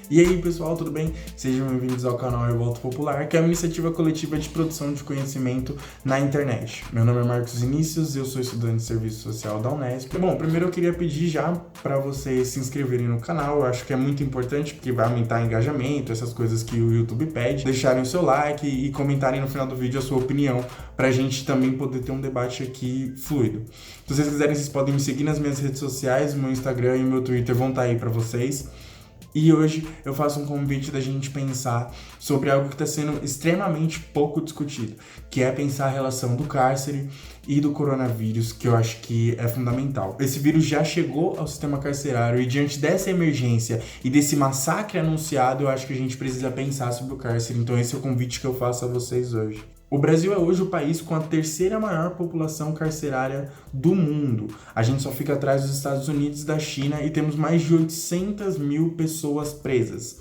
E aí pessoal, tudo bem? Sejam bem-vindos ao canal Revolta Popular, que é uma iniciativa coletiva de produção de conhecimento na internet. Meu nome é Marcos Vinícius, eu sou estudante de Serviço Social da Unesp. Bom, primeiro eu queria pedir já para vocês se inscreverem no canal, eu acho que é muito importante porque vai aumentar engajamento, essas coisas que o YouTube pede. Deixarem o seu like e comentarem no final do vídeo a sua opinião, pra gente também poder ter um debate aqui fluido. Se vocês quiserem, vocês podem me seguir nas minhas redes sociais, meu Instagram e meu Twitter vão estar aí para vocês. E hoje eu faço um convite da gente pensar sobre algo que está sendo extremamente pouco discutido, que é pensar a relação do cárcere e do coronavírus, que eu acho que é fundamental. Esse vírus já chegou ao sistema carcerário e diante dessa emergência e desse massacre anunciado, eu acho que a gente precisa pensar sobre o cárcere. Então esse é o convite que eu faço a vocês hoje. O Brasil é hoje o país com a terceira maior população carcerária do mundo. A gente só fica atrás dos Estados Unidos e da China e temos mais de 800 mil pessoas presas.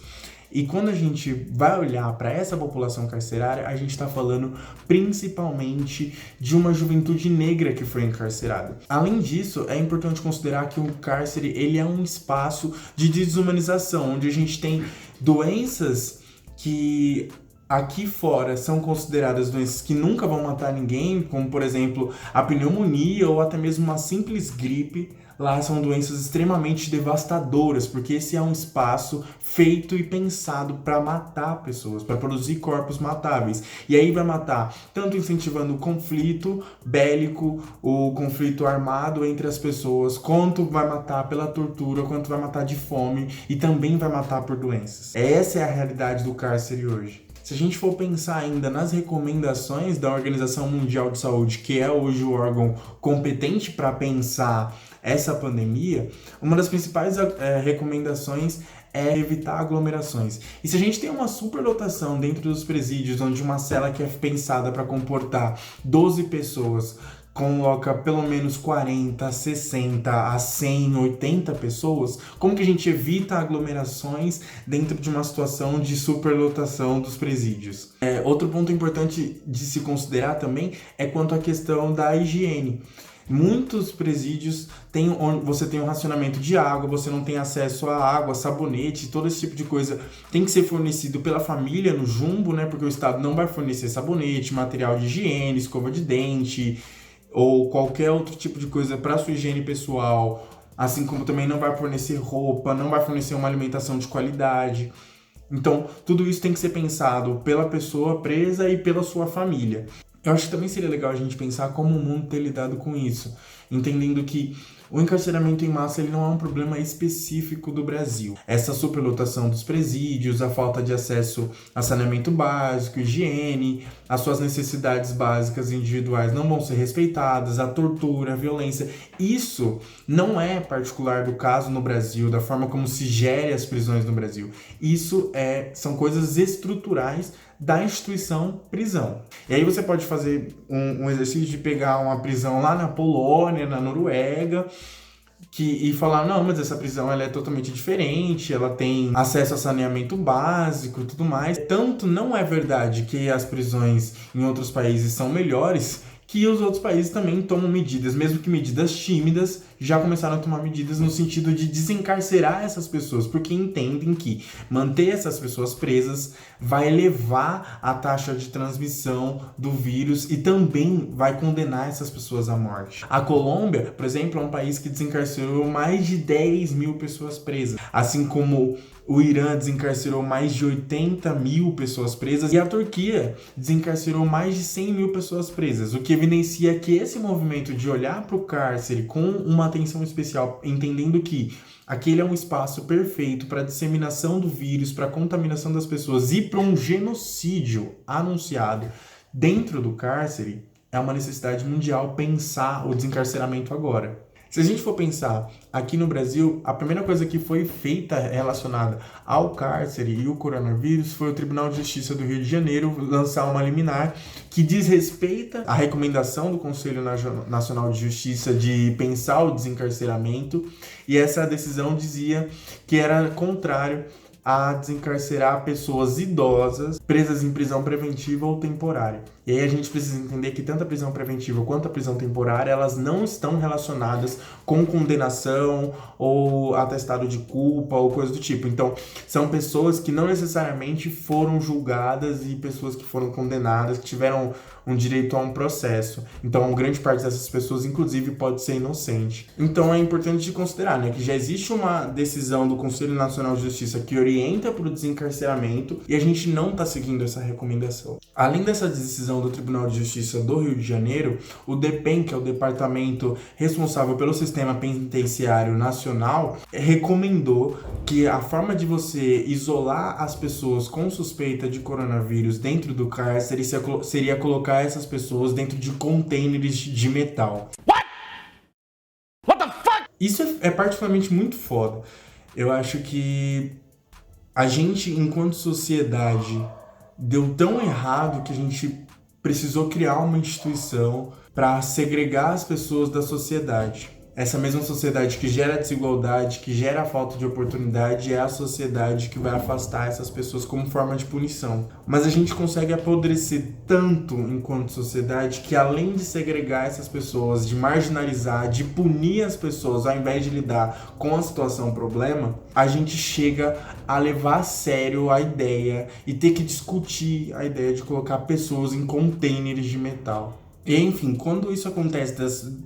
E quando a gente vai olhar para essa população carcerária, a gente está falando principalmente de uma juventude negra que foi encarcerada. Além disso, é importante considerar que o cárcere ele é um espaço de desumanização, onde a gente tem doenças que aqui fora são consideradas doenças que nunca vão matar ninguém, como por exemplo a pneumonia ou até mesmo uma simples gripe. Lá são doenças extremamente devastadoras, porque esse é um espaço feito e pensado para matar pessoas, para produzir corpos matáveis. E aí vai matar tanto incentivando o conflito bélico, o conflito armado entre as pessoas, quanto vai matar pela tortura, quanto vai matar de fome e também vai matar por doenças. Essa é a realidade do cárcere hoje. Se a gente for pensar ainda nas recomendações da Organização Mundial de Saúde, que é hoje o órgão competente para pensar essa pandemia, uma das principais recomendações é evitar aglomerações. E se a gente tem uma superlotação dentro dos presídios, onde uma cela que é pensada para comportar 12 pessoas coloca pelo menos 40, 60 a 100, 80 pessoas, como que a gente evita aglomerações dentro de uma situação de superlotação dos presídios? Outro ponto importante de se considerar também é quanto à questão da higiene. Muitos presídios onde você tem um racionamento de água, você não tem acesso a água, sabonete, todo esse tipo de coisa tem que ser fornecido pela família no jumbo, né? Porque o Estado não vai fornecer sabonete, material de higiene, escova de dente ou qualquer outro tipo de coisa para sua higiene pessoal, assim como também não vai fornecer roupa, não vai fornecer uma alimentação de qualidade. Então, tudo isso tem que ser pensado pela pessoa presa e pela sua família. Eu acho que também seria legal a gente pensar como o mundo tem lidado com isso, entendendo que o encarceramento em massa ele não é um problema específico do Brasil. Essa superlotação dos presídios, a falta de acesso a saneamento básico, higiene, as suas necessidades básicas individuais não vão ser respeitadas, a tortura, a violência. Isso não é particular do caso no Brasil, da forma como se gere as prisões no Brasil. Isso são coisas estruturais da instituição prisão. E aí você pode fazer um exercício de pegar uma prisão lá na Polônia, na Noruega, e falar, não, mas essa prisão ela é totalmente diferente, ela tem acesso a saneamento básico e tudo mais. Tanto não é verdade que as prisões em outros países são melhores, que os outros países também tomam medidas, mesmo que medidas tímidas, já começaram a tomar medidas no sentido de desencarcerar essas pessoas, porque entendem que manter essas pessoas presas vai elevar a taxa de transmissão do vírus e também vai condenar essas pessoas à morte. A Colômbia, por exemplo, é um país que desencarcerou mais de 10 mil pessoas presas, assim como o Irã desencarcerou mais de 80 mil pessoas presas e a Turquia desencarcerou mais de 100 mil pessoas presas, o que evidencia que esse movimento de olhar para o cárcere com uma atenção especial, entendendo que aquele é um espaço perfeito para a disseminação do vírus, para a contaminação das pessoas e para um genocídio anunciado dentro do cárcere, é uma necessidade mundial pensar o desencarceramento agora. Se a gente for pensar aqui no Brasil, a primeira coisa que foi feita relacionada ao cárcere e o coronavírus foi o Tribunal de Justiça do Rio de Janeiro lançar uma liminar que desrespeita a recomendação do Conselho Nacional de Justiça de pensar o desencarceramento, e essa decisão dizia que era contrário a desencarcerar pessoas idosas presas em prisão preventiva ou temporária. E aí a gente precisa entender que tanto a prisão preventiva quanto a prisão temporária, elas não estão relacionadas com condenação ou atestado de culpa ou coisa do tipo. Então, são pessoas que não necessariamente foram julgadas e pessoas que foram condenadas, que tiveram um direito a um processo. Então, grande parte dessas pessoas, inclusive, pode ser inocente. Então, é importante de considerar, né, que já existe uma decisão do Conselho Nacional de Justiça que orienta para o desencarceramento e a gente não está seguindo essa recomendação. Além dessa decisão do Tribunal de Justiça do Rio de Janeiro, o DEPEN, que é o departamento responsável pelo sistema penitenciário nacional, recomendou que a forma de você isolar as pessoas com suspeita de coronavírus dentro do cárcere seria colocar essas pessoas dentro de containers de metal. What the fuck? Isso é particularmente muito foda. Eu acho que a gente, enquanto sociedade, deu tão errado que a gente precisou criar uma instituição para segregar as pessoas da sociedade. Essa mesma sociedade que gera desigualdade, que gera falta de oportunidade, é a sociedade que vai afastar essas pessoas como forma de punição. Mas a gente consegue apodrecer tanto enquanto sociedade que, além de segregar essas pessoas, de marginalizar, de punir as pessoas ao invés de lidar com a situação problema, a gente chega a levar a sério a ideia e ter que discutir a ideia de colocar pessoas em containers de metal. E, enfim, quando isso acontece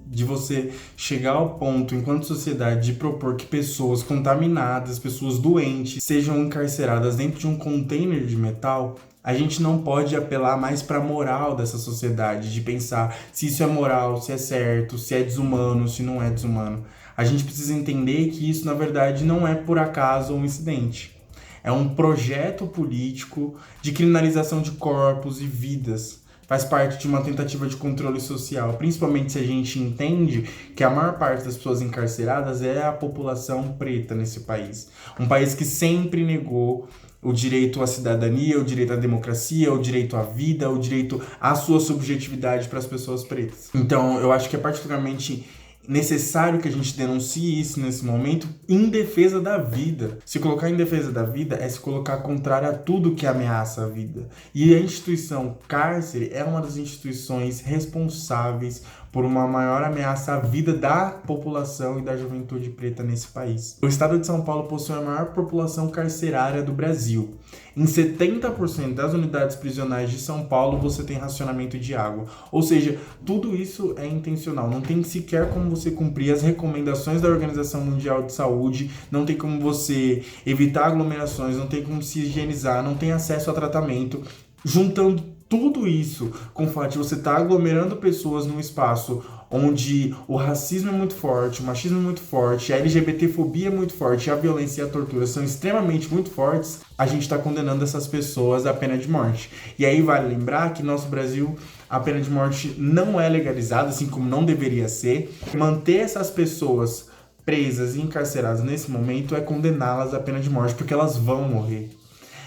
de você chegar ao ponto, enquanto sociedade, de propor que pessoas contaminadas, pessoas doentes, sejam encarceradas dentro de um container de metal, a gente não pode apelar mais para a moral dessa sociedade, de pensar se isso é moral, se é certo, se é desumano, se não é desumano. A gente precisa entender que isso, na verdade, não é por acaso um incidente. É um projeto político de criminalização de corpos e vidas. Faz parte de uma tentativa de controle social, principalmente se a gente entende que a maior parte das pessoas encarceradas é a população preta nesse país. Um país que sempre negou o direito à cidadania, o direito à democracia, o direito à vida, o direito à sua subjetividade para as pessoas pretas. Então, eu acho que é particularmente necessário que a gente denuncie isso nesse momento em defesa da vida. Se colocar em defesa da vida é se colocar contrário a tudo que ameaça a vida. E a instituição cárcere é uma das instituições responsáveis por uma maior ameaça à vida da população e da juventude preta nesse país. O estado de São Paulo possui a maior população carcerária do Brasil. Em 70% das unidades prisionais de São Paulo você tem racionamento de água. Ou seja, tudo isso é intencional. Não tem sequer como você cumprir as recomendações da Organização Mundial de Saúde, não tem como você evitar aglomerações, não tem como se higienizar, não tem acesso a tratamento. Juntando tudo isso com o fato de você estar aglomerando pessoas num espaço onde o racismo é muito forte, o machismo é muito forte, a LGBTfobia é muito forte, a violência e a tortura são extremamente muito fortes, a gente está condenando essas pessoas à pena de morte. E aí vale lembrar que no nosso Brasil a pena de morte não é legalizada, assim como não deveria ser. Manter essas pessoas presas e encarceradas nesse momento é condená-las à pena de morte, porque elas vão morrer.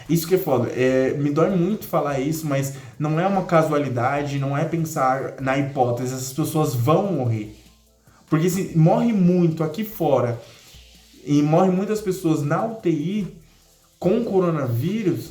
Isso que é foda. Me dói muito falar isso, mas não é uma casualidade, não é pensar na hipótese, essas pessoas vão morrer. Porque se morre muito aqui fora e morre muitas pessoas na UTI com coronavírus,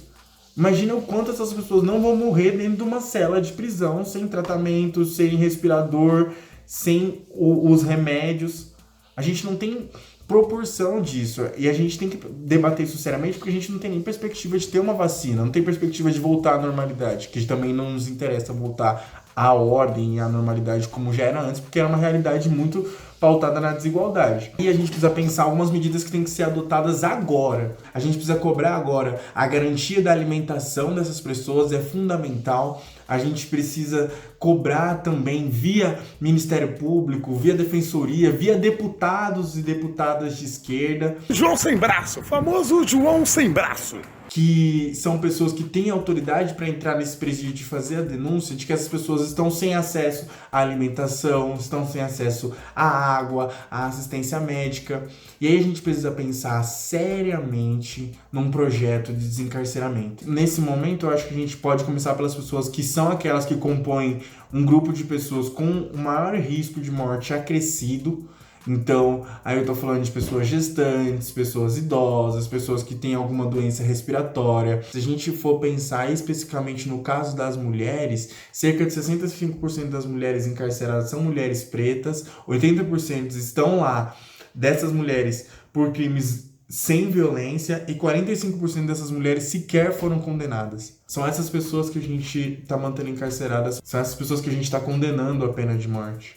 imagina o quanto essas pessoas não vão morrer dentro de uma cela de prisão, sem tratamento, sem respirador, sem os remédios. A gente não tem proporção disso, e a gente tem que debater isso seriamente, porque a gente não tem nem perspectiva de ter uma vacina, não tem perspectiva de voltar à normalidade, que também não nos interessa voltar à ordem e à normalidade como já era antes, porque era uma realidade muito pautada na desigualdade. E a gente precisa pensar algumas medidas que têm que ser adotadas agora. A gente precisa cobrar agora. A garantia da alimentação dessas pessoas é fundamental. A gente precisa cobrar também via Ministério Público, via Defensoria, via deputados e deputadas de esquerda. João Sem Braço, famoso João Sem Braço. Que são pessoas que têm autoridade para entrar nesse presídio de fazer a denúncia de que essas pessoas estão sem acesso à alimentação, estão sem acesso à água, à assistência médica. E aí a gente precisa pensar seriamente num projeto de desencarceramento. Nesse momento, eu acho que a gente pode começar pelas pessoas que são aquelas que compõem um grupo de pessoas com o maior risco de morte acrescido. Então, aí eu tô falando de pessoas gestantes, pessoas idosas, pessoas que têm alguma doença respiratória. Se a gente for pensar especificamente no caso das mulheres, cerca de 65% das mulheres encarceradas são mulheres pretas, 80% estão lá dessas mulheres por crimes sem violência e 45% dessas mulheres sequer foram condenadas. São essas pessoas que a gente tá mantendo encarceradas, são essas pessoas que a gente tá condenando a pena de morte.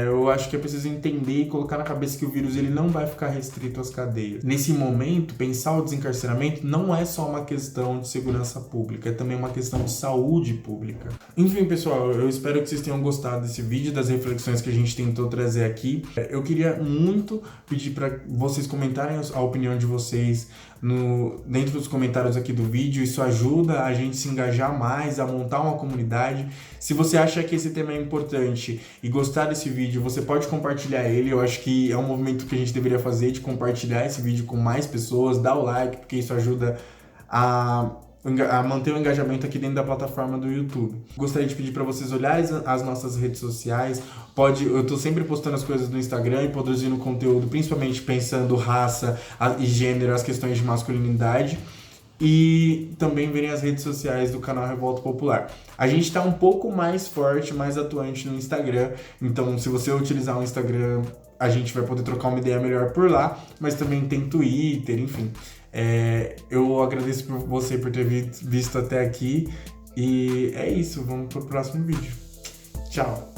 Eu acho que é preciso entender e colocar na cabeça que o vírus ele não vai ficar restrito às cadeias. Nesse momento, pensar o desencarceramento não é só uma questão de segurança pública, é também uma questão de saúde pública. Enfim, pessoal, eu espero que vocês tenham gostado desse vídeo, das reflexões que a gente tentou trazer aqui. Eu queria muito pedir para vocês comentarem a opinião de vocês dentro dos comentários aqui do vídeo. Isso ajuda a gente se engajar mais, a montar uma comunidade. Se você acha que esse tema é importante e gostar desse vídeo, você pode compartilhar ele. Eu acho que é um movimento que a gente deveria fazer, de compartilhar esse vídeo com mais pessoas, dar o like, porque isso ajuda a manter o engajamento aqui dentro da plataforma do YouTube. Gostaria de pedir para vocês olharem as nossas redes sociais. Eu tô sempre postando as coisas no Instagram e produzindo conteúdo, principalmente pensando raça e gênero, as questões de masculinidade. E também verem as redes sociais do canal Revolta Popular. A gente tá um pouco mais forte, mais atuante no Instagram, então se você utilizar o Instagram, a gente vai poder trocar uma ideia melhor por lá, mas também tem Twitter, enfim. Eu agradeço por você por ter visto até aqui e é isso, vamos pro próximo vídeo. Tchau!